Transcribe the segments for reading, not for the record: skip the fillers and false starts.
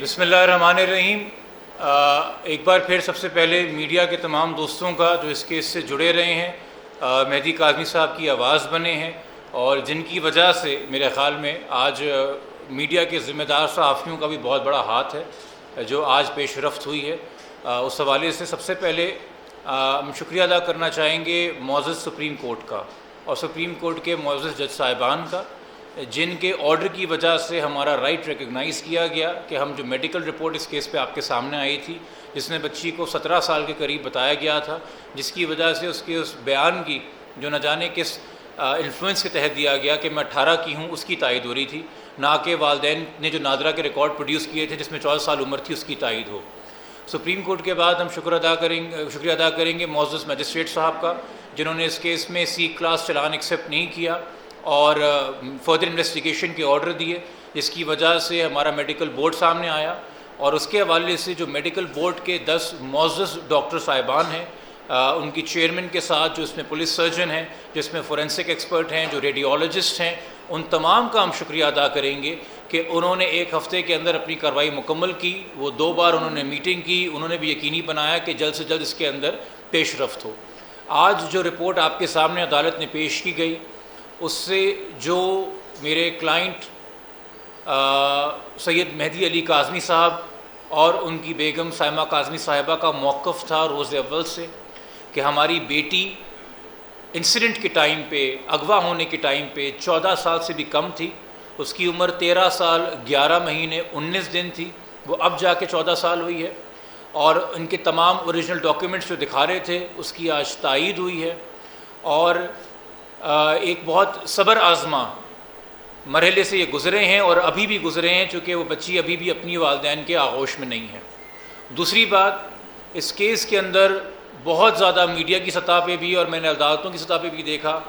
بسم اللہ الرحمن الرحیم۔ ایک بار پھر سب سے پہلے میڈیا کے تمام دوستوں کا جو اس کیس سے جڑے رہے ہیں، مہدی کاظمی صاحب کی آواز بنے ہیں اور جن کی وجہ سے میرے خیال میں آج میڈیا کے ذمہ دار صحافیوں کا بھی بہت بڑا ہاتھ ہے جو آج پیش رفت ہوئی ہے، اس حوالے سے سب سے پہلے ہم شکریہ ادا کرنا چاہیں گے معزز سپریم کورٹ کا اور سپریم کورٹ کے معزز جج صاحبان کا، جن کے آرڈر کی وجہ سے ہمارا رائٹ ریکگنائز کیا گیا کہ ہم جو میڈیکل رپورٹ اس کیس پہ آپ کے سامنے آئی تھی، جس میں بچی کو 17 سال کے قریب بتایا گیا تھا، جس کی وجہ سے اس بیان کی جو نہ جانے کس انفلوئنس کے تحت دیا گیا کہ میں 18 کی ہوں، اس کی تائید ہو رہی تھی، نہ کہ والدین نے جو نادرہ کے ریکارڈ پروڈیوس کیے تھے جس میں 14 سال عمر تھی اس کی تائید ہو۔ سپریم کورٹ کے بعد ہم شکریہ ادا کریں گے معزز میجسٹریٹ صاحب کا، جنہوں نے اس کیس میں سی کلاس چلان ایکسیپٹ نہیں کیا اور فردر انویسٹیگیشن کے آرڈر دیے، جس کی وجہ سے ہمارا میڈیکل بورڈ سامنے آیا اور اس کے حوالے سے جو میڈیکل بورڈ کے 10 معزز ڈاکٹر صاحبان ہیں، ان کی چیئرمین کے ساتھ جو اس میں پولیس سرجن ہیں، جس میں فورینسک ایکسپرٹ ہیں، جو ریڈیولوجسٹ ہیں، ان تمام کا ہم شکریہ ادا کریں گے کہ انہوں نے ایک ہفتے کے اندر اپنی کارروائی مکمل کی۔ وہ 2 بار انہوں نے میٹنگ کی، انہوں نے بھی یقینی بنایا کہ جلد سے جلد اس کے اندر پیش رفت ہو۔ آج جو رپورٹ آپ کے سامنے عدالت نے پیش کی گئی، اس سے جو میرے کلائنٹ سید مہدی علی کاظمی صاحب اور ان کی بیگم سائمہ کاظمی صاحبہ کا موقف تھا روز اول سے کہ ہماری بیٹی انسیڈنٹ کے ٹائم پہ، اغوا ہونے کے ٹائم پہ 14 سال سے بھی کم تھی، اس کی عمر 13 سال 11 مہینے 19 دن تھی، وہ اب جا کے 14 سال ہوئی ہے، اور ان کے تمام اوریجنل ڈاکیومنٹس جو دکھا رہے تھے اس کی آج تائید ہوئی ہے، اور ایک بہت صبر آزما مرحلے سے یہ گزرے ہیں اور ابھی بھی گزرے ہیں، چونکہ وہ بچی ابھی بھی اپنی والدین کے آغوش میں نہیں ہے۔ دوسری بات، اس کیس کے اندر بہت زیادہ میڈیا کی سطح پہ بھی اور میں نے عدالتوں کی سطح پہ بھی دیکھا،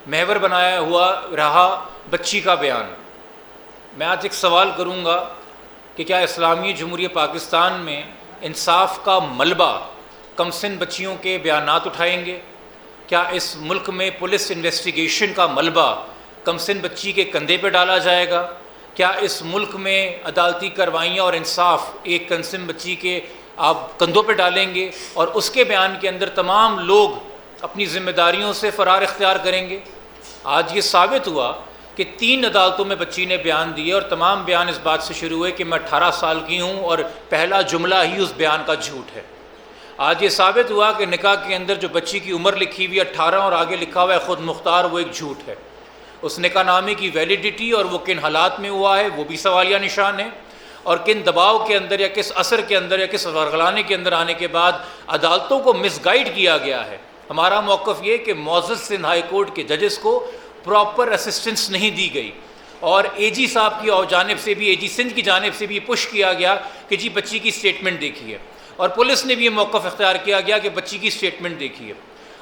محور بنایا ہوا رہا بچی کا بیان۔ میں آج ایک سوال کروں گا کہ کیا اسلامی جمہوریہ پاکستان میں انصاف کا ملبہ کم سن بچیوں کے بیانات اٹھائیں گے؟ کیا اس ملک میں پولیس انویسٹیگیشن کا ملبہ کم سن بچی کے کندھے پہ ڈالا جائے گا؟ کیا اس ملک میں عدالتی کارروائیاں اور انصاف ایک کم سن بچی کے آپ کندھوں پہ ڈالیں گے اور اس کے بیان کے اندر تمام لوگ اپنی ذمہ داریوں سے فرار اختیار کریں گے؟ آج یہ ثابت ہوا کہ 3 عدالتوں میں بچی نے بیان دیے اور تمام بیان اس بات سے شروع ہوئے کہ میں 18 سال کی ہوں، اور پہلا جملہ ہی اس بیان کا جھوٹ ہے۔ آج یہ ثابت ہوا کہ نکاح کے اندر جو بچی کی عمر لکھی ہوئی 18 اور آگے لکھا ہوا ہے خود مختار، وہ ایک جھوٹ ہے۔ اس نکاح نامے کی ویلیڈیٹی اور وہ کن حالات میں ہوا ہے وہ بھی سوالیہ نشان ہے، اور کن دباؤ کے اندر یا کس اثر کے اندر یا کس ورغلانے کے اندر آنے کے بعد عدالتوں کو مس گائیڈ کیا گیا ہے۔ ہمارا موقف یہ کہ معزز سندھ ہائی کورٹ کے ججز کو پراپر اسسٹنس نہیں دی گئی، اور اے جی صاحب کی جانب سے بھی، اے جی سندھ کی جانب سے بھی یہ پش کیا گیا کہ جی بچی کی سٹیٹمنٹ دیکھیے، اور پولیس نے بھی یہ موقف اختیار کیا گیا کہ بچی کی سٹیٹمنٹ دیکھیے،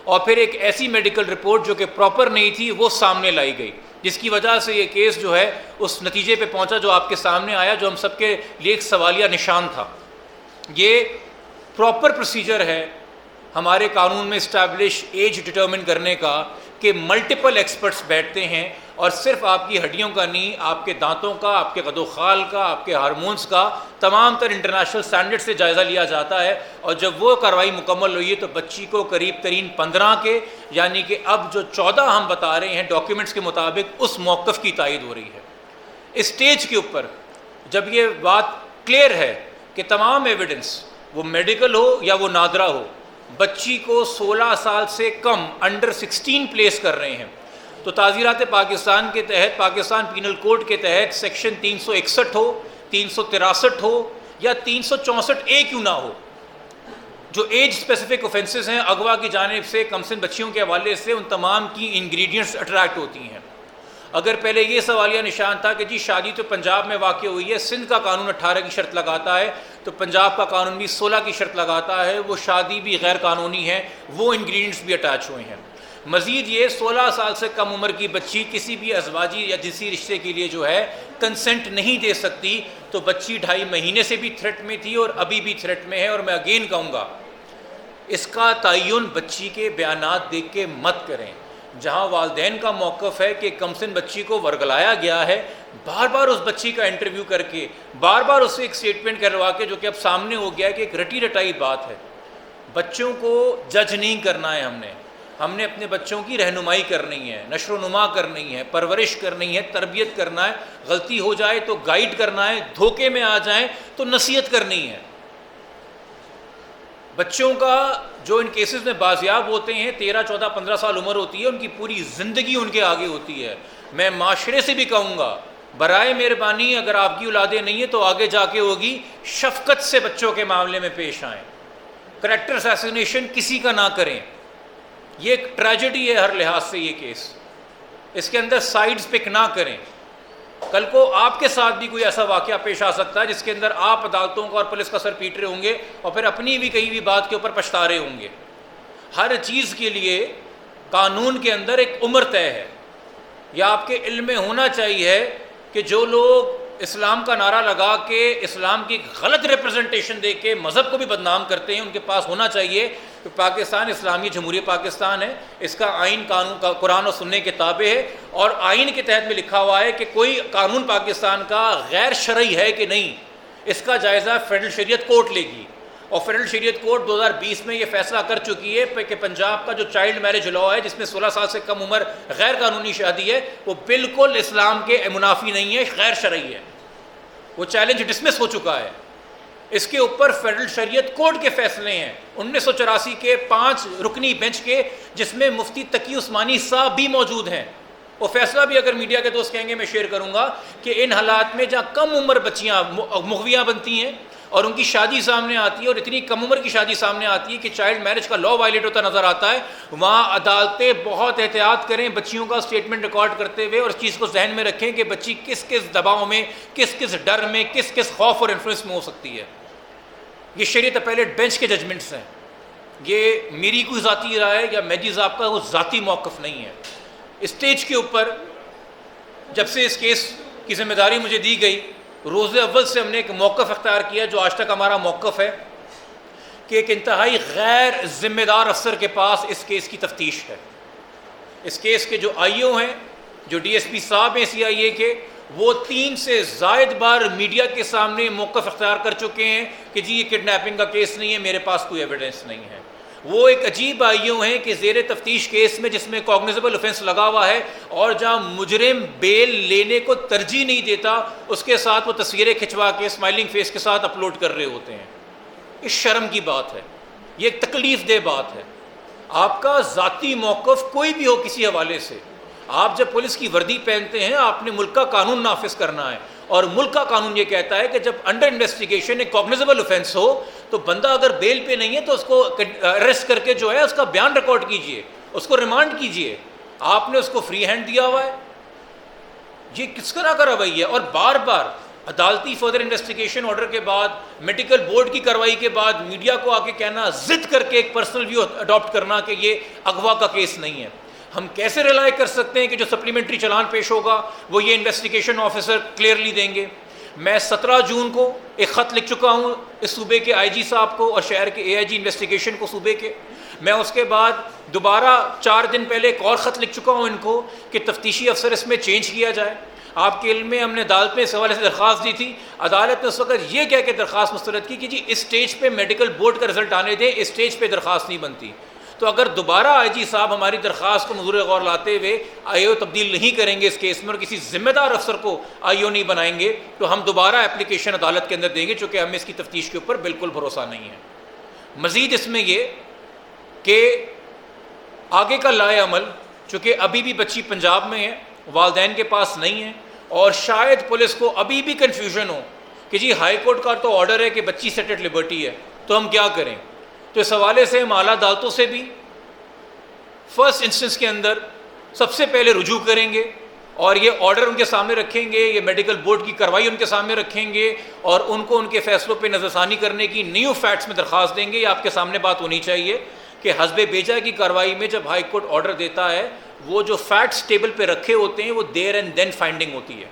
اور پھر ایک ایسی میڈیکل رپورٹ جو کہ پراپر نہیں تھی وہ سامنے لائی گئی، جس کی وجہ سے یہ کیس جو ہے اس نتیجے پہ پہنچا جو آپ کے سامنے آیا، جو ہم سب کے لیے ایک سوالیہ نشان تھا۔ یہ پراپر پروسیجر ہے ہمارے قانون میں اسٹیبلش ایج ڈٹرمن کرنے کا کہ ملٹیپل ایکسپرٹس بیٹھتے ہیں اور صرف آپ کی ہڈیوں کا نہیں، آپ کے دانتوں کا، آپ کے قد و خال کا، آپ کے ہارمونز کا، تمام تر انٹرنیشنل سٹینڈرڈ سے جائزہ لیا جاتا ہے، اور جب وہ کارروائی مکمل ہوئی ہے تو بچی کو قریب ترین 15 کے، یعنی کہ اب جو 14 ہم بتا رہے ہیں ڈاکیومنٹس کے مطابق، اس موقف کی تائید ہو رہی ہے۔ اس سٹیج کے اوپر جب یہ بات کلیئر ہے کہ تمام ایویڈنس، وہ میڈیکل ہو یا وہ نادرہ ہو، بچی کو 16 سال سے کم انڈر 16 پلیس کر رہے ہیں، تو تعزیرات پاکستان کے تحت، پاکستان پینل کوڈ کے تحت سیکشن 361 ہو، 363 ہو یا 364 کیوں نہ ہو، جو ایج اسپیسیفک اوفینسز ہیں اغوا کی جانب سے کم سن بچیوں کے حوالے سے، ان تمام کی انگریڈینٹس اٹریکٹ ہوتی ہیں۔ اگر پہلے یہ سوالیہ نشان تھا کہ جی شادی تو پنجاب میں واقع ہوئی ہے، سندھ کا قانون 18 کی شرط لگاتا ہے، تو پنجاب کا قانون بھی 16 کی شرط لگاتا ہے، وہ شادی بھی غیر قانونی ہے، وہ انگریڈینٹس بھی اٹیچ ہوئے ہیں۔ مزید یہ 16 سال سے کم عمر کی بچی کسی بھی ازواجی یا جنسی رشتے کے لیے جو ہے کنسنٹ نہیں دے سکتی، تو بچی 2.5 مہینے سے بھی تھریٹ میں تھی اور ابھی بھی تھریٹ میں ہے، اور میں اگین کہوں گا اس کا تعین بچی کے بیانات دیکھ کے مت کریں۔ جہاں والدین کا موقف ہے کہ کمسن بچی کو ورگلایا گیا ہے، بار بار اس بچی کا انٹرویو کر کے، بار بار اس سے ایک سٹیٹمنٹ کروا کے، جو کہ اب سامنے ہو گیا ہے کہ ایک رٹی رٹائی بات ہے. بچوں کو جج نہیں کرنا ہے، ہم نے اپنے بچوں کی رہنمائی کرنی ہے، نشر و نما کرنی ہے، پرورش کرنی ہے، تربیت کرنا ہے. غلطی ہو جائے تو گائیڈ کرنا ہے، دھوکے میں آ جائیں تو نصیحت کرنی ہے. بچوں کا جو ان کیسز میں بازیاب ہوتے ہیں 13 14 15 سال عمر ہوتی ہے، ان کی پوری زندگی ان کے آگے ہوتی ہے. میں معاشرے سے بھی کہوں گا برائے مہربانی اگر آپ کی اولادیں نہیں ہیں تو آگے جا کے ہوگی، شفقت سے بچوں کے معاملے میں پیش آئیں، کریکٹر اسیسینیشن کسی کا نہ کریں. یہ ایک ٹریجڈی ہے ہر لحاظ سے یہ کیس، اس کے اندر سائیڈز پک نہ کریں. کل کو آپ کے ساتھ بھی کوئی ایسا واقعہ پیش آ سکتا ہے جس کے اندر آپ عدالتوں کا اور پولیس کا سر پیٹ رہے ہوں گے اور پھر اپنی بھی کئی بھی بات کے اوپر پچھتا رہے ہوں گے. ہر چیز کے لیے قانون کے اندر ایک عمر طے ہے. یا آپ کے علم میں ہونا چاہیے کہ جو لوگ اسلام کا نعرہ لگا کے اسلام کی غلط ریپرزنٹیشن دے کے مذہب کو بھی بدنام کرتے ہیں، ان کے پاس ہونا چاہیے کہ پاکستان اسلامی جمہوریہ پاکستان ہے، اس کا آئین قانون کا قرآن و سننے کے تابع ہے، اور آئین کے تحت میں لکھا ہوا ہے کہ کوئی قانون پاکستان کا غیر شرعی ہے کہ نہیں، اس کا جائزہ فیڈرل شریعت کورٹ لے گی. اور فیڈرل شریعت کورٹ 2020 میں یہ فیصلہ کر چکی ہے کہ پنجاب کا جو چائلڈ میرج لا ہے، جس میں 16 سال سے کم عمر غیر قانونی شادی ہے، وہ بالکل اسلام کے منافی نہیں ہے، غیر شرعی ہے. وہ چیلنج ڈسمس ہو چکا ہے. اس کے اوپر فیڈرل شریعت کورٹ کے فیصلے ہیں 1984 کے 5 رکنی بینچ کے، جس میں مفتی تقی عثمانی صاحب بھی موجود ہیں. وہ فیصلہ بھی اگر میڈیا کے دوست کہیں گے میں شیئر کروں گا کہ ان حالات میں جہاں کم عمر بچیاں مغویاں بنتی ہیں اور ان کی شادی سامنے آتی ہے، اور اتنی کم عمر کی شادی سامنے آتی ہے کہ چائلڈ میرج کا لا وائلیٹ ہوتا نظر آتا ہے، وہاں عدالتیں بہت احتیاط کریں بچیوں کا اسٹیٹمنٹ ریکارڈ کرتے ہوئے، اور اس چیز کو ذہن میں رکھیں کہ بچی کس کس دباؤ میں، کس کس ڈر میں، کس کس خوف اور انفلوئنس میں ہو سکتی ہے. یہ شریعت اپیلیٹ بینچ کے ججمنٹس ہیں. یہ میری کوئی ذاتی رائے یا مہدی صاحب کا وہ ذاتی موقف نہیں ہے. اسٹیج کے اوپر جب سے اس کیس کی ذمہ داری مجھے دی گئی، روز اول سے ہم نے ایک موقف اختیار کیا جو آج تک ہمارا موقف ہے کہ ایک انتہائی غیر ذمہ دار افسر کے پاس اس کیس کی تفتیش ہے. اس کیس کے جو آئی او ہیں، جو ڈی ایس پی صاحب ہیں سی آئی اے کے، وہ 3 سے زائد بار میڈیا کے سامنے موقف اختیار کر چکے ہیں کہ جی یہ کڈنیپنگ کا کیس نہیں ہے، میرے پاس کوئی ایویڈنس نہیں ہے. وہ ایک عجیب آئی او ہیں کہ زیر تفتیش کیس میں جس میں کوگنیزیبل اوفینس لگا ہوا ہے، اور جہاں مجرم بیل لینے کو ترجیح نہیں دیتا، اس کے ساتھ وہ تصویریں کھنچوا کے اسمائلنگ فیس کے ساتھ اپلوڈ کر رہے ہوتے ہیں. یہ شرم کی بات ہے، یہ ایک تکلیف دہ بات ہے. آپ کا ذاتی موقف کوئی بھی ہو کسی حوالے سے، آپ جب پولیس کی وردی پہنتے ہیں آپ نے ملک کا قانون نافذ کرنا ہے، اور ملک کا قانون یہ کہتا ہے کہ جب انڈر انویسٹیگیشن ایک کوگنیزیبل اوفینس ہو تو بندہ اگر بیل پہ نہیں ہے تو اس کو اریسٹ کر کے جو ہے اس کا بیان ریکارڈ کیجئے، اس کو ریمانڈ کیجئے. آپ نے اس کو فری ہینڈ دیا ہوا ہے. یہ کس طرح کا رویہ ہے؟ اور بار بار عدالتی فردر انویسٹیگیشن آرڈر کے بعد، میڈیکل بورڈ کی کارروائی کے بعد میڈیا کو آ کے کہنا، ضد کر کے ایک پرسنل ویو اڈاپٹ کرنا کہ یہ اغوا کا کیس نہیں ہے. ہم کیسے ریلائی کر سکتے ہیں کہ جو سپلیمنٹری چلان پیش ہوگا وہ یہ انویسٹیگیشن آفیسر کلیئرلی دیں گے؟ میں 17 جون کو ایک خط لکھ چکا ہوں اس صوبے کے آئی جی صاحب کو اور شہر کے اے آئی جی انویسٹیگیشن کو صوبے کے. میں اس کے بعد دوبارہ 4 دن پہلے ایک اور خط لکھ چکا ہوں ان کو کہ تفتیشی افسر اس میں چینج کیا جائے. آپ کے علم میں ہم نے عدالت میں اس حوالے سے درخواست دی تھی، عدالت نے اس وقت یہ کہہ کے درخواست مسترد کی کہ جی اس سٹیج پہ میڈیکل بورڈ کا رزلٹ آنے دیں، اس سٹیج پہ درخواست نہیں بنتی. تو اگر دوبارہ آئی جی صاحب ہماری درخواست کو منظور غور لاتے ہوئے آئی او تبدیل نہیں کریں گے اس کیس میں اور کسی ذمہ دار افسر کو آئی او نہیں بنائیں گے تو ہم دوبارہ اپلیکیشن عدالت کے اندر دیں گے، چونکہ ہمیں اس کی تفتیش کے اوپر بالکل بھروسہ نہیں ہے. مزید اس میں یہ کہ آگے کا لائے عمل، چونکہ ابھی بھی بچی پنجاب میں ہے، والدین کے پاس نہیں ہے، اور شاید پولیس کو ابھی بھی کنفیوژن ہو کہ جی ہائی کورٹ کا تو آرڈر ہے کہ بچی سیٹ ایٹ لبرٹی ہے تو ہم کیا کریں. تو اس حوالے سے ہم اعلیٰ عدالتوں سے بھی فرسٹ انسٹنس کے اندر سب سے پہلے رجوع کریں گے، اور یہ آرڈر ان کے سامنے رکھیں گے، یہ میڈیکل بورڈ کی کارروائی ان کے سامنے رکھیں گے، اور ان کو ان کے فیصلوں پہ نظر ثانی کرنے کی نیو فیکٹس میں درخواست دیں گے. یہ آپ کے سامنے بات ہونی چاہیے کہ حسب بیجا کی کارروائی میں جب ہائی کورٹ آرڈر دیتا ہے وہ جو فیکٹس ٹیبل پہ رکھے ہوتے ہیں وہ دیر اینڈ دین فائنڈنگ ہوتی ہے،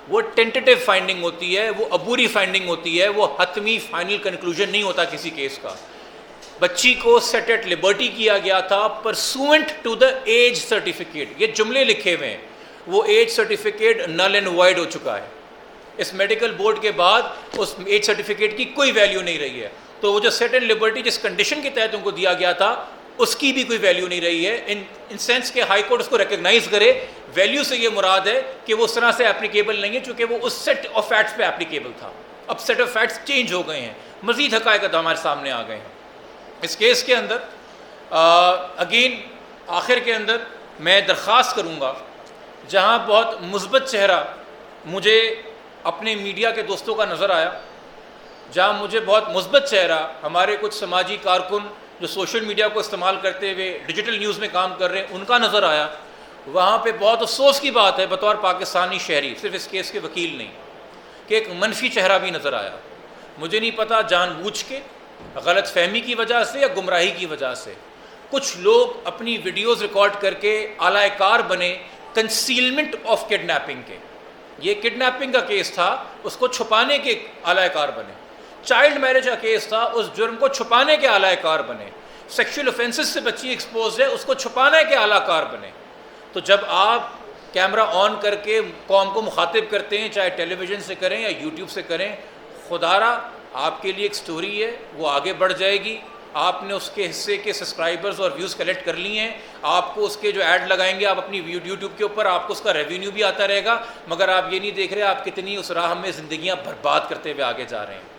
وہ ٹینٹیٹیو فائنڈنگ ہوتی ہے، وہ عبوری فائنڈنگ ہوتی ہے، وہ حتمی فائنل کنکلوژن نہیں ہوتا کسی کیس کا. بچی کو سیٹ ایٹ لبرٹی کیا گیا تھا pursuant to the age certificate. یہ جملے لکھے ہوئے ہیں, وہ age certificate null and void ہو چکا ہے. اس میڈیکل بورڈ کے بعد اس ایج سرٹیفکیٹ کی کوئی ویلیو نہیں رہی ہے. تو وہ جو سیٹ اینڈ لبرٹی جس کنڈیشن کے تحت ان کو دیا گیا تھا اس کی بھی کوئی ویلیو نہیں رہی ہے, ان سینس کہ ہائی کورٹ اس کو ریکگنائز کرے. ویلیو سے یہ مراد ہے کہ وہ اس طرح سے اپلیکیبل نہیں ہے چونکہ وہ اس سیٹ آف فیکٹس پہ اپلیکیبل تھا. اب سیٹ آف فیکٹس چینج ہو گئے ہیں, مزید حقائق ہمارے سامنے آ گئے ہیں. اس کیس کے اندر اگین آخر کے اندر میں درخواست کروں گا, جہاں بہت مثبت چہرہ مجھے اپنے میڈیا کے دوستوں کا نظر آیا, جہاں مجھے بہت مثبت چہرہ ہمارے کچھ سماجی کارکن جو سوشل میڈیا کو استعمال کرتے ہوئے ڈیجیٹل نیوز میں کام کر رہے ہیں ان کا نظر آیا, وہاں پہ بہت افسوس کی بات ہے بطور پاکستانی شہری, صرف اس کیس کے وکیل نہیں, کہ ایک منفی چہرہ بھی نظر آیا. مجھے نہیں پتا جان بوجھ کے, غلط فہمی کی وجہ سے یا گمراہی کی وجہ سے, کچھ لوگ اپنی ویڈیوز ریکارڈ کر کے اعلی کار بنے کنسیلمنٹ آف کڈنیپنگ کے. یہ کڈنیپنگ کا کیس تھا, اس کو چھپانے کے اعلی کار بنے. چائلڈ میرج کا کیس تھا, اس جرم کو چھپانے کے اعلی کار بنے. سیکشل اوفینسز سے بچی ایکسپوز ہے, اس کو چھپانے کے اعلی کار بنے. تو جب آپ کیمرہ آن کر کے قوم کو مخاطب کرتے ہیں, چاہے ٹیلی ویژن سے کریں یا یوٹیوب سے کریں, خدا را آپ کے لیے ایک سٹوری ہے, وہ آگے بڑھ جائے گی. آپ نے اس کے حصے کے سبسکرائبرز اور ویوز کلیکٹ کر لی ہیں, آپ کو اس کے جو ایڈ لگائیں گے آپ اپنی یوٹیوب کے اوپر, آپ کو اس کا ریونیو بھی آتا رہے گا, مگر آپ یہ نہیں دیکھ رہے آپ کتنی اس راہ میں زندگیاں برباد کرتے ہوئے آگے جا رہے ہیں.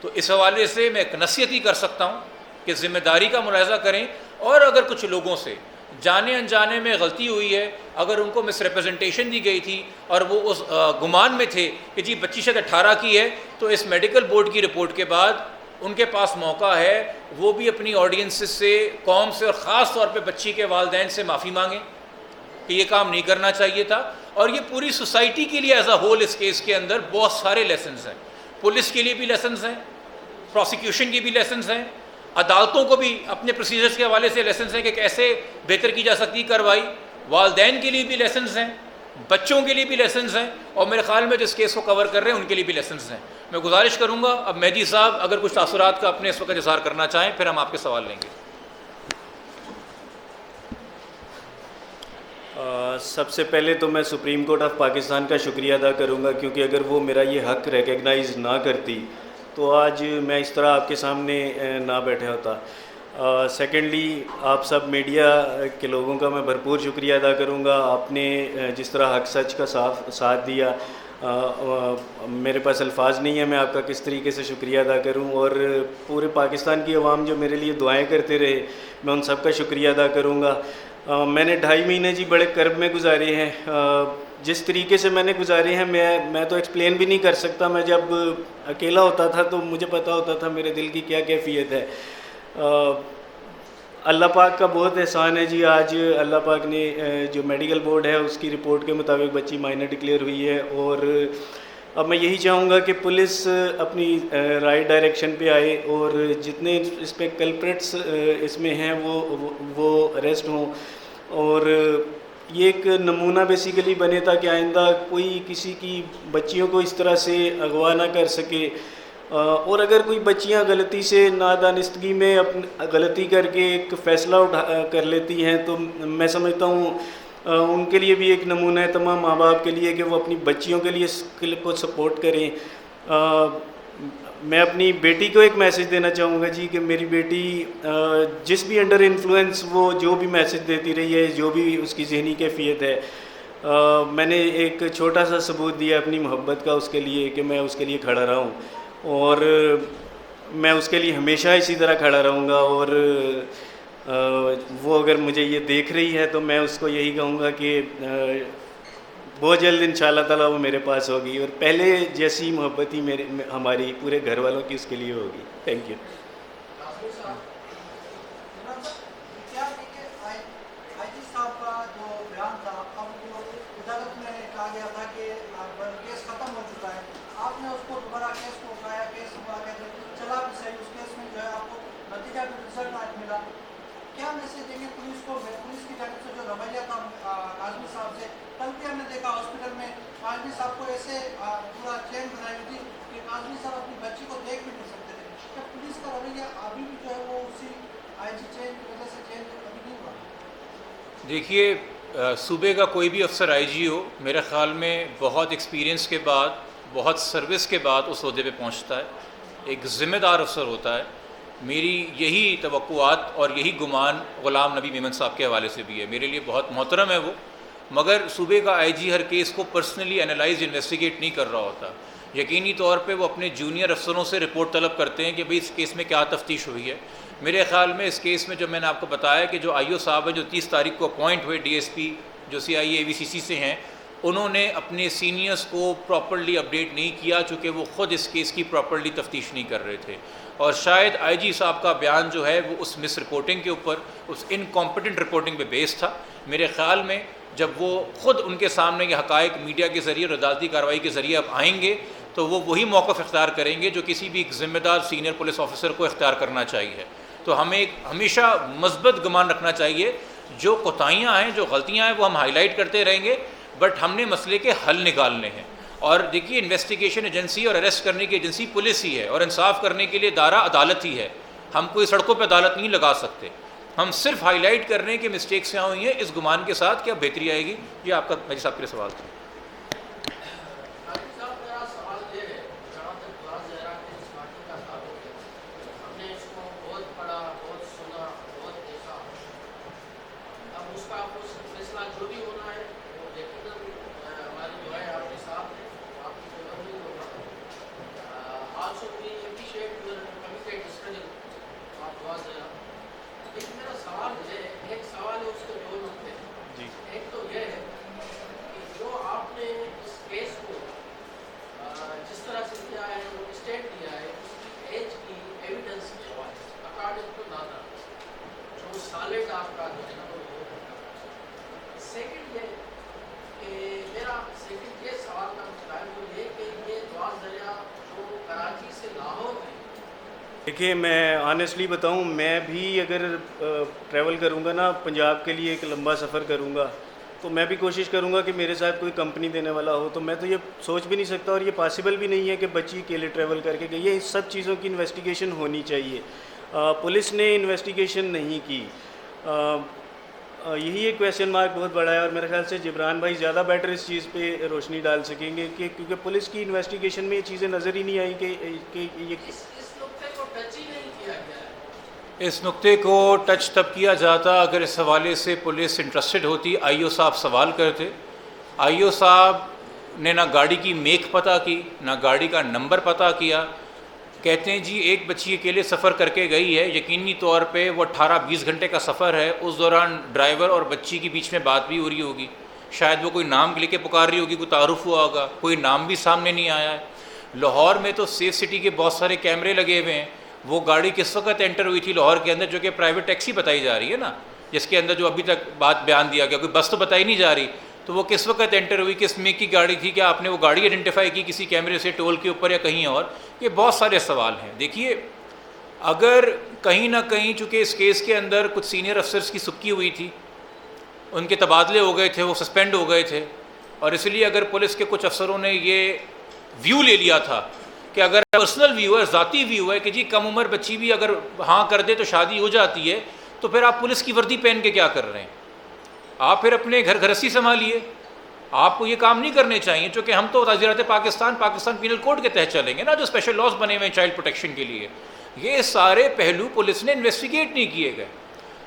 تو اس حوالے سے میں ایک نصیحت ہی کر سکتا ہوں کہ ذمہ داری کا ملاحظہ کریں, اور اگر کچھ لوگوں سے جانے انجانے میں غلطی ہوئی ہے, اگر ان کو مس ریپرزنٹیشن دی گئی تھی اور وہ اس گمان میں تھے کہ جی بچی شاید 18 کی ہے, تو اس میڈیکل بورڈ کی رپورٹ کے بعد ان کے پاس موقع ہے وہ بھی اپنی آڈینسز سے, قوم سے, اور خاص طور پہ بچی کے والدین سے معافی مانگیں کہ یہ کام نہیں کرنا چاہیے تھا. اور یہ پوری سوسائٹی کے لیے ایز اے ہول اس کیس کے اندر بہت سارے لیسنز ہیں. پولیس کے لیے بھی لیسنز ہیں, پروسیکیوشن کی بھی لیسنز ہیں, عدالتوں کو بھی اپنے پروسیجرز کے حوالے سے لیسنز ہیں کہ کیسے بہتر کی جا سکتی کارروائی, والدین کے لیے بھی لیسنز ہیں, بچوں کے لیے بھی لیسنز ہیں, اور میرے خیال میں جس کیس کو کور کر رہے ہیں ان کے لیے بھی لیسنز ہیں. میں گزارش کروں گا اب مہدی صاحب اگر کچھ تاثرات کا اپنے اس وقت اظہار کرنا چاہیں, پھر ہم آپ کے سوال لیں گے. سب سے پہلے تو میں سپریم کورٹ آف پاکستان کا شکریہ ادا کروں گا, کیونکہ اگر وہ میرا یہ حق ریکگنائز نہ کرتی تو آج میں اس طرح آپ کے سامنے نہ بیٹھا ہوتا. سیکنڈلی آپ سب میڈیا کے لوگوں کا میں بھرپور شکریہ ادا کروں گا. آپ نے جس طرح حق سچ کا ساتھ دیا, میرے پاس الفاظ نہیں ہیں میں آپ کا کس طریقے سے شکریہ ادا کروں. اور پورے پاکستان کی عوام جو میرے لیے دعائیں کرتے رہے, میں ان سب کا شکریہ ادا کروں گا. میں نے 2.5 مہینے جی بڑے کرب میں گزارے ہیں. جس طریقے سے میں نے گزارے ہیں میں تو ایکسپلین بھی نہیں کر سکتا. میں جب اکیلا ہوتا تھا تو مجھے پتہ ہوتا تھا میرے دل کی کیا کیفیت ہے. اللہ پاک کا بہت احسان ہے جی. آج اللہ پاک نے جو میڈیکل بورڈ ہے اس کی رپورٹ کے مطابق بچی مائنر ڈکلیئر ہوئی ہے, اور اب میں یہی چاہوں گا کہ پولیس اپنی رائٹ ڈائریکشن پہ آئے اور جتنے اس پہ کلپریٹس اس میں ہیں وہ اریسٹ ہوں, اور یہ ایک نمونہ بیسیکلی بنے تھا کہ آئندہ کوئی کسی کی بچیوں کو اس طرح سے اغوا نہ کر سکے. اور اگر کوئی بچیاں غلطی سے نادانستگی میں غلطی کر کے ایک فیصلہ کر لیتی ہیں تو میں سمجھتا ہوں ان کے لیے بھی ایک نمونہ ہے تمام ماں باپ کے لیے کہ وہ اپنی بچیوں کے لیے اس کو سپورٹ کریں. میں اپنی بیٹی کو ایک میسیج دینا چاہوں گا جی کہ میری بیٹی جس بھی انڈر انفلوئنس وہ جو بھی میسیج دیتی رہی ہے, جو بھی اس کی ذہنی کیفیت ہے, میں نے ایک چھوٹا سا ثبوت دیا اپنی محبت کا اس کے لیے کہ میں اس کے لیے کھڑا رہا ہوں, اور میں اس کے لیے ہمیشہ اسی طرح کھڑا رہوں گا. اور وہ اگر مجھے یہ دیکھ رہی ہے تو میں اس کو یہی کہوں گا کہ بہت جلد انشاءاللہ تعالیٰ وہ میرے پاس ہوگی, اور پہلے جیسی محبت ہی ہماری پورے گھر والوں کی اس کے لیے ہوگی. Thank you. کیا میسج دیں گے پولیس کو, پولیس کی جانب سے جو رویہ تھا کاظمی صاحب سے, کل بھی ہم نے دیکھا ہاسپٹل میں کاظمی صاحب کو ایسے پورا چین بنائی ہوئی تھی کہ کاظمی صاحب اپنی بچی کو دیکھ بھی نہیں سکتے تھے. کیا پولیس کا رویہ ابھی بھی دیکھیے صوبے کا کوئی بھی افسر آئی جی ہو میرے خیال میں بہت ایکسپیرینس کے بعد بہت سروس کے بعد اس عہدے پہ پہنچتا ہے، ایک ذمہ دار افسر ہوتا ہے۔ میری یہی توقعات اور یہی گمان غلام نبی میمن صاحب کے حوالے سے بھی ہے، میرے لیے بہت محترم ہے وہ، مگر صوبے کا آئی جی ہر کیس کو پرسنلی انالائز انویسٹیگیٹ نہیں کر رہا ہوتا، یقینی طور پہ وہ اپنے جونیئر افسروں سے رپورٹ طلب کرتے ہیں کہ بھئی اس کیس میں کیا تفتیش ہوئی ہے۔ میرے خیال میں اس کیس میں جو میں نے آپ کو بتایا کہ جو آئی او صاحب ہیں جو 30 تاریخ کو اپوائنٹ ہوئے ڈی ایس پی جو سی آئی اے وی سی سی سے ہیں، انہوں نے اپنے سینئرز کو پراپرلی اپڈیٹ نہیں کیا چونکہ وہ خود اس کیس کی پراپرلی تفتیش نہیں کر رہے تھے، اور شاید آئی جی صاحب کا بیان جو ہے وہ اس مس رپورٹنگ کے اوپر، اس انکمپیٹنٹ رپورٹنگ پہ بیس تھا۔ میرے خیال میں جب وہ خود ان کے سامنے یہ حقائق میڈیا کے ذریعے اور عدالتی کارروائی کے ذریعے اب آئیں گے تو وہ وہی موقف اختیار کریں گے جو کسی بھی ایک ذمہ دار سینئر پولیس آفیسر کو اختیار کرنا چاہیے۔ تو ہمیں ہمیشہ مثبت گمان رکھنا چاہیے، جو کوتاہیاں ہیں جو غلطیاں ہیں وہ ہم ہائی لائٹ کرتے رہیں گے، بٹ ہم نے مسئلے کے حل نکالنے ہیں۔ اور دیکھیے انویسٹیگیشن ایجنسی اور اریسٹ کرنے کی ایجنسی پولیس ہی ہے، اور انصاف کرنے کے لیے دارہ عدالت ہی ہے، ہم کوئی سڑکوں پہ عدالت نہیں لگا سکتے، ہم صرف ہائی لائٹ کر رہے ہیں کہ مسٹیکس یہاں ہوئی ہیں اس گمان کے ساتھ کہ اب بہتری آئے گی۔ یہ آپ کا میری صاحب کے لیے سوال تھا۔ دیکھیے میں آنیسٹلی بتاؤں، میں بھی اگر ٹریول کروں گا نا پنجاب کے لیے ایک لمبا سفر کروں گا تو میں بھی کوشش کروں گا کہ میرے ساتھ کوئی کمپنی دینے والا ہو، تو میں تو یہ سوچ بھی نہیں سکتا اور یہ پاسبل بھی نہیں ہے کہ بچی اکیلے ٹریول کر کے گئی ہے۔ اس سب چیزوں کی انویسٹیگیشن ہونی چاہیے، پولیس نے انویسٹیگیشن نہیں کی، یہی ایک کویسچن مارک بہت بڑا ہے، اور میرے خیال سے جبران بھائی زیادہ بیٹر اس چیز پہ روشنی ڈال سکیں گے کہ کیونکہ پولیس کی انویسٹیگیشن میں یہ چیزیں نظر ہی نہیں آئی کہ یہ اس نقطے کو ٹچ تب کیا جاتا اگر اس حوالے سے پولیس انٹرسٹڈ ہوتی۔ آئی او صاحب سوال کرتے، آئی او صاحب نے نہ گاڑی کی میک پتہ کی نہ گاڑی کا نمبر پتہ کیا، کہتے ہیں جی ایک بچی اکیلے سفر کر کے گئی ہے، یقینی طور پہ وہ 18-20 گھنٹے کا سفر ہے، اس دوران ڈرائیور اور بچی کے بیچ میں بات بھی ہو رہی ہوگی، شاید وہ کوئی نام لے کے پکار رہی ہوگی، کوئی تعارف ہوا ہوگا، کوئی نام بھی سامنے نہیں آیا ہے۔ لاہور میں تو سیف سٹی کے بہت سارے کیمرے لگے ہوئے ہیں، وہ گاڑی کس وقت انٹر ہوئی تھی لاہور کے اندر، جو کہ پرائیویٹ ٹیکسی بتائی جا رہی ہے نا، جس کے اندر جو ابھی تک بات بیان دیا گیا، کوئی بس تو بتائی نہیں جا رہی، تو وہ کس وقت انٹر ہوئی، کس میک کی گاڑی تھی، کیا آپ نے وہ گاڑی آئیڈینٹیفائی کی کسی کیمرے سے ٹول کے اوپر یا کہیں اور؟ یہ بہت سارے سوال ہیں۔ دیکھیے اگر کہیں نہ کہیں چونکہ اس کیس کے اندر کچھ سینئر افسرز کی سبکی ہوئی تھی، ان کے تبادلے ہو گئے تھے، وہ سسپینڈ ہو گئے تھے، اور اس لیے اگر پولیس کے کچھ افسروں نے یہ ویو لے لیا تھا کہ اگر پرسنل ویو ہے، ذاتی ویو ہے کہ جی کم عمر بچی بھی اگر ہاں کر دے تو شادی ہو جاتی ہے، تو پھر آپ پولیس کی وردی پہن کے کیا کر رہے ہیں؟ آپ پھر اپنے گھر گھرستی سنبھالیے، آپ کو یہ کام نہیں کرنے چاہیے، چونکہ ہم تو تعزیرات پاکستان پینل کوڈ کے تحت چلیں گے نا، جو اسپیشل لاز بنے ہوئے ہیں چائلڈ پروٹیکشن کے لیے۔ یہ سارے پہلو پولیس نے انویسٹیگیٹ نہیں کیے گئے۔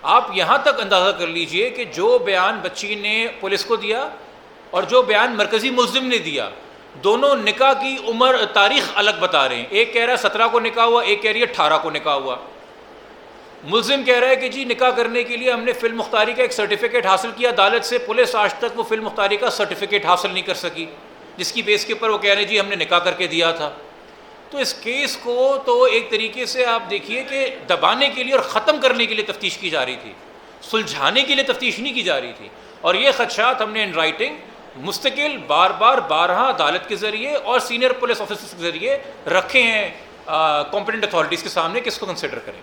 آپ یہاں تک اندازہ کر لیجئے کہ جو بیان بچی نے پولیس کو دیا اور جو بیان مرکزی ملزم نے دیا، دونوں نکاح کی عمر تاریخ الگ بتا رہے ہیں، ایک کہہ رہا ہے 17 کو نکاح ہوا، ایک کہہ رہی ہے 18 کو نکاح ہوا۔ ملزم کہہ رہا ہے کہ جی نکاح کرنے کے لیے ہم نے فی المختاری کا ایک سرٹیفکیٹ حاصل کیا عدالت سے، پولیس آج تک وہ فی المختاری کا سرٹیفکیٹ حاصل نہیں کر سکی، جس کی بیس کے اوپر وہ کہہ رہے ہیں جی ہم نے نکاح کر کے دیا تھا۔ تو اس کیس کو تو ایک طریقے سے آپ دیکھیے کہ دبانے کے لیے اور ختم کرنے کے لیے تفتیش کی جا رہی تھی، سلجھانے کے لیے تفتیش نہیں کی جا رہی تھی، اور یہ خدشات ہم نے ان رائٹنگ مستقل بارہا عدالت کے ذریعے اور سینئر پولیس آفیسرز کے ذریعے رکھے ہیں کمپیٹنٹ اتھارٹیز کے سامنے، کس کو کنسیڈر کریں۔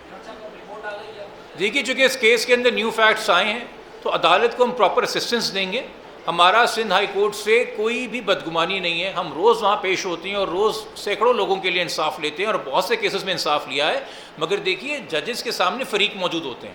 دیکھیے چونکہ اس کیس کے اندر نیو فیکٹس آئے ہیں تو عدالت کو ہم پراپر اسسٹنس دیں گے۔ ہمارا سندھ ہائی کورٹ سے کوئی بھی بدگمانی نہیں ہے، ہم روز وہاں پیش ہوتے ہیں اور روز سینکڑوں لوگوں کے لیے انصاف لیتے ہیں اور بہت سے کیسز میں انصاف لیا ہے، مگر دیکھیے ججز کے سامنے فریق موجود ہوتے ہیں،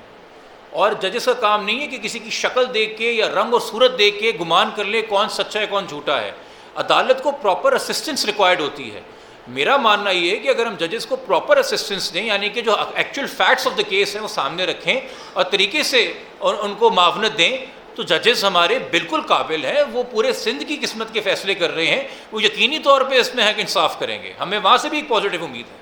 اور ججز کا کام نہیں ہے کہ کسی کی شکل دیکھ کے یا رنگ اور صورت دیکھ کے گمان کر لے کون سچا ہے کون جھوٹا ہے. عدالت کو پراپر اسسٹنس ریکوائرڈ ہوتی ہے. میرا ماننا یہ ہے کہ اگر ہم ججز کو پراپر اسسٹنس دیں, یعنی کہ جو actual facts of the case ہیں وہ سامنے رکھیں اور طریقے سے اور ان کو معاونت دیں, تو ججز ہمارے بالکل قابل ہیں. وہ پورے سندھ کی قسمت کے فیصلے کر رہے ہیں, وہ یقینی طور پہ اس میں حق انصاف کریں گے. ہمیں وہاں سے بھی ایک پازیٹیو امید ہے.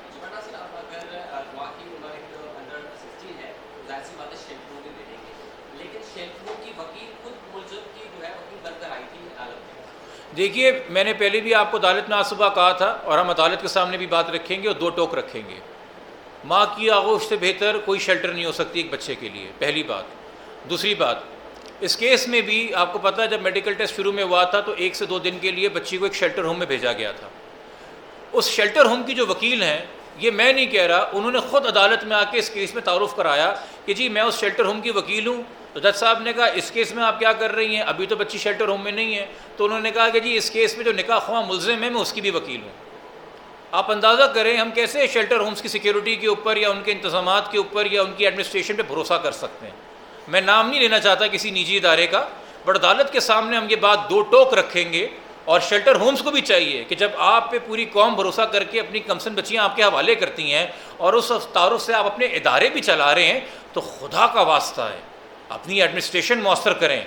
دیکھیے, میں نے پہلے بھی آپ کو عدالت میں آج صبح کہا تھا اور ہم عدالت کے سامنے بھی بات رکھیں گے اور 2 ٹوک رکھیں گے. ماں کی آغوش سے بہتر کوئی شیلٹر نہیں ہو سکتی ایک بچے کے لیے, پہلی بات. دوسری بات, اس کیس میں بھی آپ کو پتہ ہے جب میڈیکل ٹیسٹ شروع میں ہوا تھا تو 1 سے 2 دن کے لیے بچی کو ایک شیلٹر ہوم میں بھیجا گیا تھا. اس شیلٹر ہوم کی جو وکیل ہیں, یہ میں نہیں کہہ رہا, انہوں نے خود عدالت میں آ کے اس کیس میں تعارف کرایا کہ جی میں اس شیلٹر ہوم کی وکیل ہوں. تو جج صاحب نے کہا اس کیس میں آپ کیا کر رہی ہیں, ابھی تو بچی شیلٹر ہوم میں نہیں ہے. تو انہوں نے کہا کہ جی اس کیس میں جو نکاح خواہ ملزم ہے میں اس کی بھی وکیل ہوں. آپ اندازہ کریں ہم کیسے شیلٹر ہومز کی سیکیورٹی کے اوپر یا ان کے انتظامات کے اوپر یا ان کی ایڈمنسٹریشن پہ بھروسہ کر سکتے ہیں. میں نام نہیں لینا چاہتا کسی نجی ادارے کا, بٹ عدالت کے سامنے ہم یہ بات 2 ٹوک رکھیں گے. اور شیلٹر ہومز کو بھی چاہیے کہ جب آپ پہ پوری قوم بھروسہ کر کے اپنی کمسن بچیاں آپ کے حوالے کرتی ہیں اور اس تعارف سے آپ اپنے ادارے بھی چلا رہے ہیں, تو خدا کا واسطہ ہے اپنی ایڈمنسٹریشن مؤثر کریں.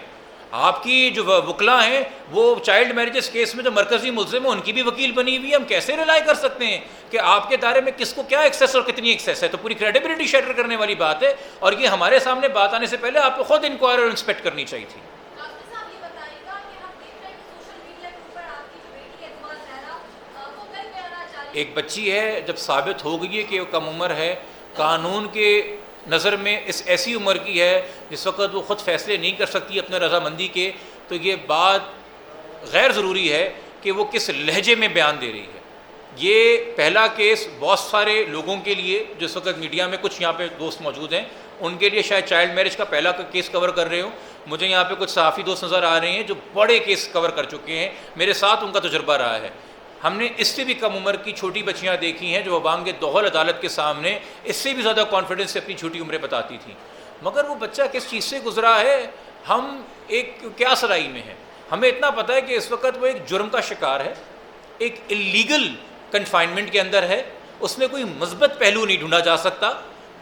آپ کی جو وکلاء ہیں وہ چائلڈ میرجز کیس میں جو مرکزی ملزم ہیں ان کی بھی وکیل بنی ہوئی ہے. ہم کیسے ریلائی کر سکتے ہیں کہ آپ کے ادارے میں کس کو کیا ایکسیس اور کتنی ایکسیس ہے؟ تو پوری کریڈیبلٹی شیٹر کرنے والی بات ہے, اور یہ ہمارے سامنے بات آنے سے پہلے آپ کو خود انکوائر اور انسپیکٹ کرنی چاہیے تھی. ایک بچی ہے جب ثابت ہو گئی ہے کہ وہ کم عمر ہے, قانون کے نظر میں اس ایسی عمر کی ہے جس وقت وہ خود فیصلے نہیں کر سکتی اپنے رضامندی کے, تو یہ بات غیر ضروری ہے کہ وہ کس لہجے میں بیان دے رہی ہے. یہ پہلا کیس بہت سارے لوگوں کے لیے جو اس وقت میڈیا میں کچھ یہاں پہ دوست موجود ہیں ان کے لیے شاید چائلڈ میرج کا پہلا کیس کور کر رہے ہوں. مجھے یہاں پہ کچھ صحافی دوست نظر آ رہے ہیں جو بڑے کیس کور کر چکے ہیں, میرے ساتھ ان کا تجربہ رہا ہے. ہم نے اس سے بھی کم عمر کی چھوٹی بچیاں دیکھی ہیں جو بانگ دوحل عدالت کے سامنے اس سے بھی زیادہ کانفیڈنس سے اپنی چھوٹی عمریں بتاتی تھیں. مگر وہ بچہ کس چیز سے گزرا ہے, ہم ایک کیا سرائی میں ہیں. ہمیں اتنا پتہ ہے کہ اس وقت وہ ایک جرم کا شکار ہے, ایک اللیگل کنفائنمنٹ کے اندر ہے, اس میں کوئی مثبت پہلو نہیں ڈھونڈا جا سکتا.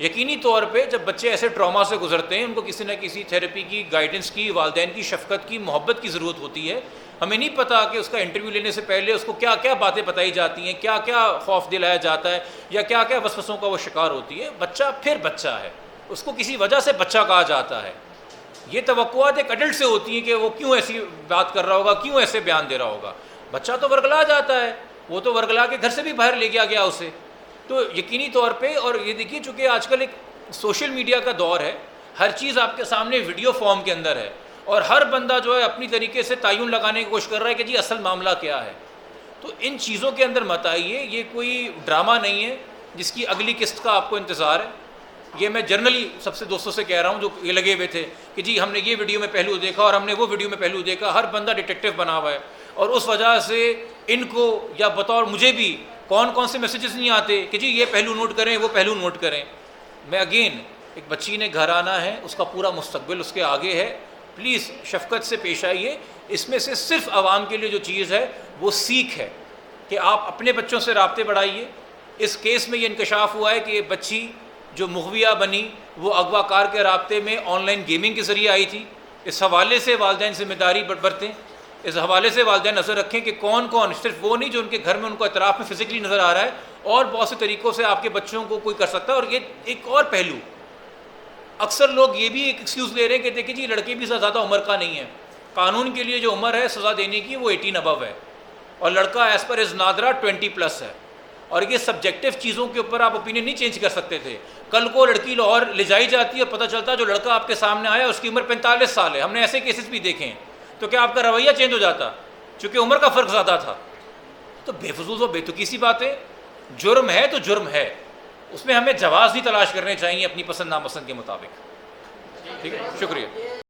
یقینی طور پہ جب بچے ایسے ٹراما سے گزرتے ہیں ان کو کسی نہ کسی تھیراپی کی, گائیڈنس کی, والدین کی شفقت کی, محبت کی ضرورت ہوتی ہے. ہمیں نہیں پتہ کہ اس کا انٹرویو لینے سے پہلے اس کو کیا کیا باتیں بتائی جاتی ہیں, کیا کیا خوف دلایا جاتا ہے یا کیا کیا وسوسوں کا وہ شکار ہوتی ہے. بچہ پھر بچہ ہے, اس کو کسی وجہ سے بچہ کہا جاتا ہے. یہ توقعات ایک ایڈلٹ سے ہوتی ہیں کہ وہ کیوں ایسی بات کر رہا ہوگا, کیوں ایسے بیان دے رہا ہوگا. بچہ تو ورگلا جاتا ہے, وہ تو ورگلا کے گھر سے بھی باہر لے گیا اسے. تو یقینی طور پہ, اور یہ دیکھیے چونکہ آج کل ایک سوشل میڈیا کا دور ہے, ہر چیز آپ کے سامنے ویڈیو فارم کے اندر ہے, اور ہر بندہ جو ہے اپنی طریقے سے تعین لگانے کی کوشش کر رہا ہے کہ جی اصل معاملہ کیا ہے. تو ان چیزوں کے اندر مت آئیے, یہ کوئی ڈرامہ نہیں ہے جس کی اگلی قسط کا آپ کو انتظار ہے. یہ میں جرنلی سب سے دوستوں سے کہہ رہا ہوں جو یہ لگے ہوئے تھے کہ جی ہم نے یہ ویڈیو میں پہلو دیکھا اور ہم نے وہ ویڈیو میں پہلو دیکھا. ہر بندہ ڈیٹیکٹیو بنا ہوا ہے, اور اس وجہ سے ان کو یا بطور مجھے بھی کون سے میسیجز نہیں آتے کہ جی یہ پہلو نوٹ کریں وہ پہلو نوٹ کریں. میں اگین, ایک بچی نے گھر آنا ہے, اس کا پورا مستقبل اس کے آگے ہے, پلیز شفقت سے پیش آئیے. اس میں سے صرف عوام کے لیے جو چیز ہے وہ سیکھ ہے کہ آپ اپنے بچوں سے رابطے بڑھائیے. اس کیس میں یہ انکشاف ہوا ہے کہ یہ بچی جو مغویہ بنی وہ اغوا کار کے رابطے میں آن لائن گیمنگ کے ذریعے آئی تھی. اس حوالے سے والدین ذمہ داری برتیں, اس حوالے سے والدین نظر رکھیں کہ کون صرف وہ نہیں جو ان کے گھر میں ان کو اطراف میں فزیکلی نظر آ رہا ہے, اور بہت سے طریقوں سے آپ کے بچوں کو کوئی کر سکتا ہے. اور یہ ایک اور پہلو, اکثر لوگ یہ بھی ایک ایکسکیوز لے رہے ہیں کہ دیکھیں جی لڑکے بھی زیادہ عمر کا نہیں ہے, قانون کے لیے جو عمر ہے سزا دینے کی وہ 18 ابو ہے, اور لڑکا ایز پر از نادرا 20+ ہے. اور یہ سبجیکٹیو چیزوں کے اوپر آپ اوپینین نہیں چینج کر سکتے تھے. کل کو لڑکی لاہور لے جائی جاتی ہے, پتہ چلتا ہے جو لڑکا آپ کے سامنے آیا اس کی عمر 45 سال ہے. ہم نے ایسے کیسز بھی دیکھے ہیں. تو کیا آپ کا رویہ چینج ہو جاتا چونکہ عمر کا فرق زیادہ تھا؟ تو بے فضول و بے تکی سی باتیں. جرم ہے تو جرم ہے, اس میں ہمیں جواز نہیں تلاش کرنے چاہیے اپنی پسند ناپسند کے مطابق. ٹھیک ہے, شکریہ.